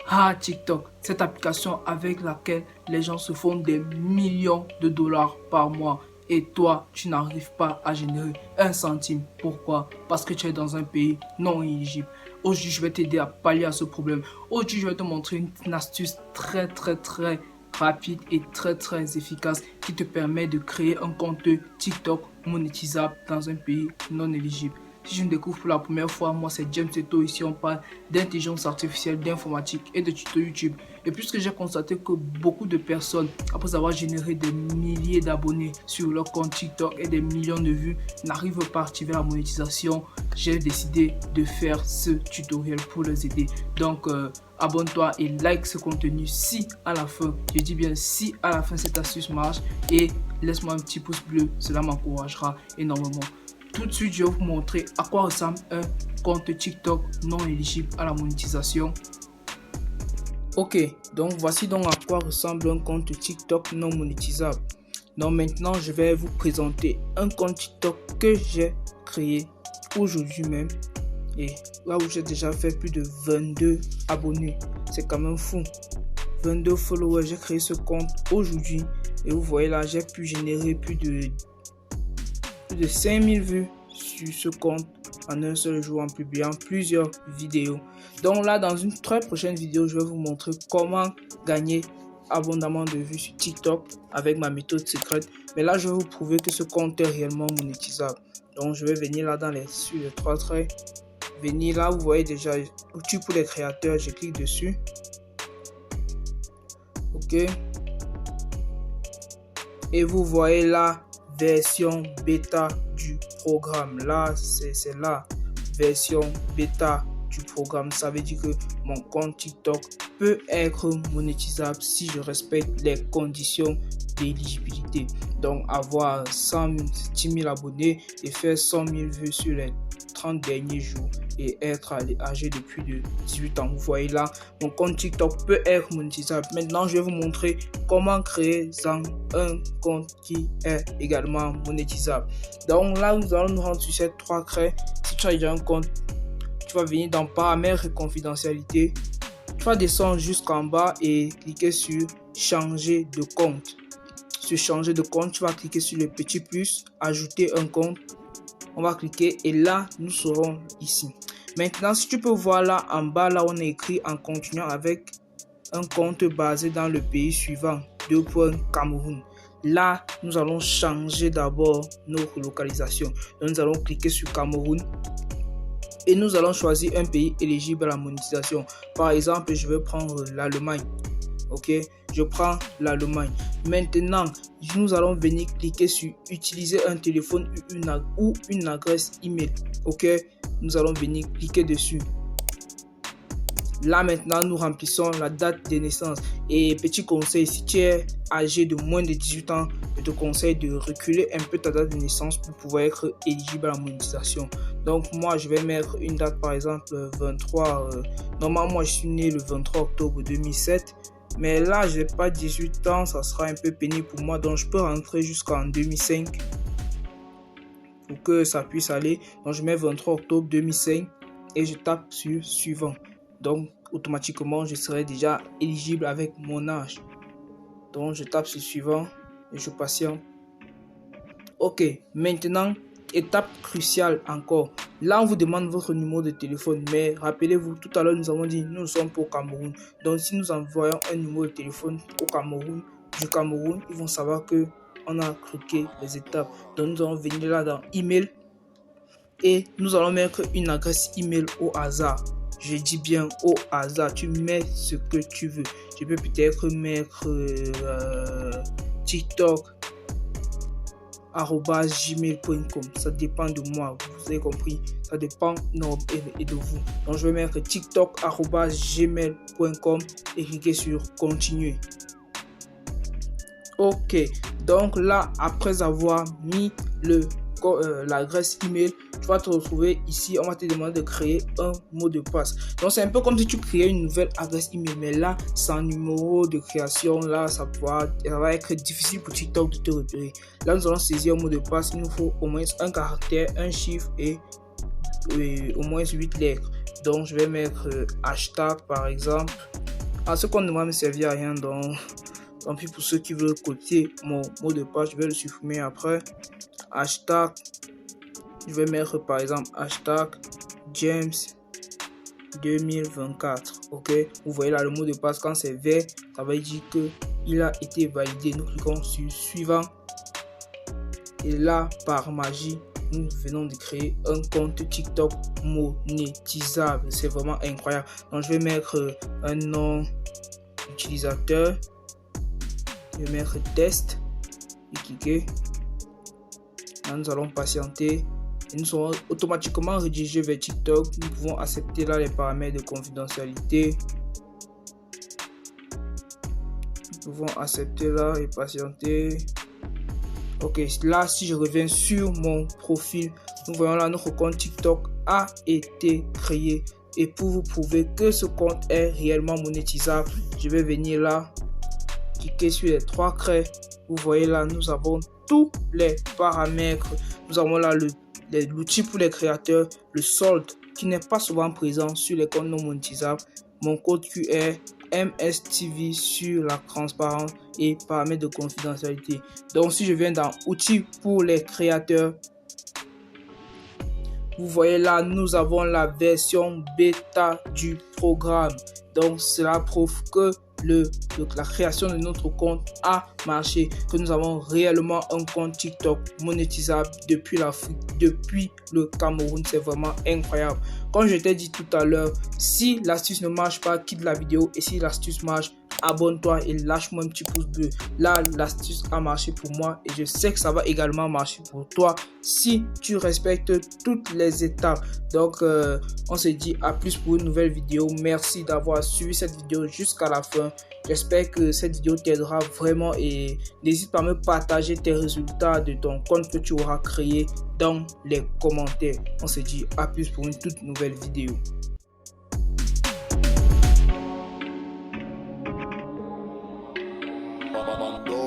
Ah, TikTok, cette application avec laquelle les gens se font des millions de dollars par mois. Et toi, tu n'arrives pas à générer un centime. Pourquoi? Parce que tu es dans un pays non éligible. Aujourd'hui, je vais t'aider à pallier à ce problème. Aujourd'hui, je vais te montrer une astuce très rapide et très efficace qui te permet de créer un compte TikTok monétisable dans un pays non éligible. Si je me découvre pour la première fois, moi c'est James Seto. Ici on parle d'intelligence artificielle, d'informatique et de tutos YouTube. Et puisque j'ai constaté que beaucoup de personnes, après avoir généré des milliers d'abonnés sur leur compte TikTok et des millions de vues, n'arrivent pas à activer la monétisation, j'ai décidé de faire ce tutoriel pour les aider. Donc abonne-toi et like ce contenu si à la fin, je dis bien si à la fin cette astuce marche, et laisse-moi un petit pouce bleu, cela m'encouragera énormément. Tout de suite, je vais vous montrer à quoi ressemble un compte TikTok non éligible à la monétisation. Ok, donc voici donc à quoi ressemble un compte TikTok non monétisable. Donc maintenant, je vais vous présenter un compte TikTok que j'ai créé aujourd'hui même. Et là où j'ai déjà fait plus de 22 abonnés. C'est quand même fou. 22 followers, j'ai créé ce compte aujourd'hui. Et vous voyez là, j'ai pu générer plus de 5000 vues sur ce compte en un seul jour en publiant plusieurs vidéos. Donc là, dans une très prochaine vidéo, je vais vous montrer comment gagner abondamment de vues sur TikTok avec ma méthode secrète. Mais là, je vais vous prouver que ce compte est réellement monétisable. Donc je vais venir là sur les trois traits. Venir là, vous voyez déjà outils pour les créateurs, je clique dessus. Ok. Et vous voyez la version bêta du programme. Là, c'est la version bêta du programme. Ça veut dire que mon compte TikTok peut être monétisable si je respecte les conditions d'éligibilité. Donc, avoir 10 000 abonnés et faire 100 000 vues sur les 30 derniers jours et être âgé de plus de 18 ans. Vous voyez là, mon compte TikTok peut être monétisable. Maintenant, je vais vous montrer comment créer un compte qui est également monétisable. Donc là, nous allons nous rendre sur ces trois traits. Si tu as déjà un compte, tu vas venir dans paramètres et confidentialité. Tu vas descendre jusqu'en bas et cliquer sur changer de compte. Sur changer de compte, tu vas cliquer sur le petit plus, ajouter un compte. On va cliquer et là, nous serons ici. Maintenant, si tu peux voir là en bas, là on a écrit en continuant avec un compte basé dans le pays suivant, Cameroun. Là, nous allons changer d'abord notre localisation. Donc, nous allons cliquer sur Cameroun et nous allons choisir un pays éligible à la monétisation. Par exemple, je vais prendre l'Allemagne. Ok, je prends l'Allemagne. Maintenant, nous allons venir cliquer sur utiliser un téléphone ou une adresse email. Ok, nous allons venir cliquer dessus. Là maintenant, nous remplissons la date de naissance. Et petit conseil, si tu es âgé de moins de 18 ans, je te conseille de reculer un peu ta date de naissance pour pouvoir être éligible à la monétisation. Donc moi, je vais mettre une date, par exemple 23. Normalement, moi je suis né le 23 octobre 2007. Mais là, je n'ai pas 18 ans, ça sera un peu pénible pour moi. Donc, je peux rentrer jusqu'en 2005 pour que ça puisse aller. Donc, je mets 23 octobre 2005 et je tape sur suivant. Donc, automatiquement, je serai déjà éligible avec mon âge. Donc, je tape sur suivant et je patiente. Ok, maintenant, étape cruciale encore. Là, on vous demande votre numéro de téléphone. Mais rappelez-vous, tout à l'heure, nous avons dit nous sommes pour Cameroun. Donc, si nous envoyons un numéro de téléphone au Cameroun, du Cameroun, ils vont savoir que on a cliqué les étapes. Donc, nous allons venir là dans email et nous allons mettre une adresse email au hasard. Je dis bien au hasard. Tu mets ce que tu veux. Je peux peut-être mettre TikTok @gmail.com. Ça dépend de moi, vous avez compris, ça dépend et de vous. Donc je vais mettre TikTok @gmail.com et cliquer sur continuer. Ok, donc là, après avoir mis l'adresse email, tu vas te retrouver ici. On va te demander de créer un mot de passe. Donc c'est un peu comme si tu créais une nouvelle adresse email, mais là sans numéro de création. Là ça va être difficile pour TikTok de te repérer. Là nous allons saisir un mot de passe. Il nous faut au moins un caractère, un chiffre et au moins 8 lettres. Donc je vais mettre hashtag par exemple ce compte ne va me servir à rien, donc tant pis pour ceux qui veulent copier mon mot de passe, je vais le supprimer après. Hashtag, je vais mettre par exemple hashtag James 2024. Ok, vous voyez là le mot de passe, quand c'est vert, ça veut dire que il a été validé. Nous cliquons sur suivant et là par magie nous venons de créer un compte TikTok monétisable. C'est vraiment incroyable. Donc je vais mettre un nom utilisateur, je vais mettre test et cliquer. Là, nous allons patienter et nous serons automatiquement redirigés vers TikTok. Nous pouvons accepter là les paramètres de confidentialité. Nous pouvons accepter là et patienter. Ok, là si je reviens sur mon profil, nous voyons là notre compte TikTok a été créé. Et pour vous prouver que ce compte est réellement monétisable, je vais venir là, cliquer sur les trois traits. Vous voyez là, nous avons tous les paramètres. Nous avons là l'outil pour les créateurs, le solde qui n'est pas souvent présent sur les comptes non monétisables, mon code QR, MSTV sur la transparence et paramètres de confidentialité. Donc si je viens dans outils pour les créateurs, vous voyez là, nous avons la version bêta du programme. Donc cela prouve que la création de notre compte a marché, que nous avons réellement un compte TikTok monétisable depuis l'Afrique, depuis le Cameroun. C'est vraiment incroyable. Comme je t'ai dit tout à l'heure, si l'astuce ne marche pas, quitte la vidéo, et si l'astuce marche, abonne-toi et lâche-moi un petit pouce bleu. Là, l'astuce a marché pour moi et je sais que ça va également marcher pour toi si tu respectes toutes les étapes. Donc, on se dit à plus pour une nouvelle vidéo. Merci d'avoir suivi cette vidéo jusqu'à la fin. J'espère que cette vidéo t'aidera vraiment et n'hésite pas à me partager tes résultats de ton compte que tu auras créé dans les commentaires. On se dit à plus pour une toute nouvelle vidéo. Mando.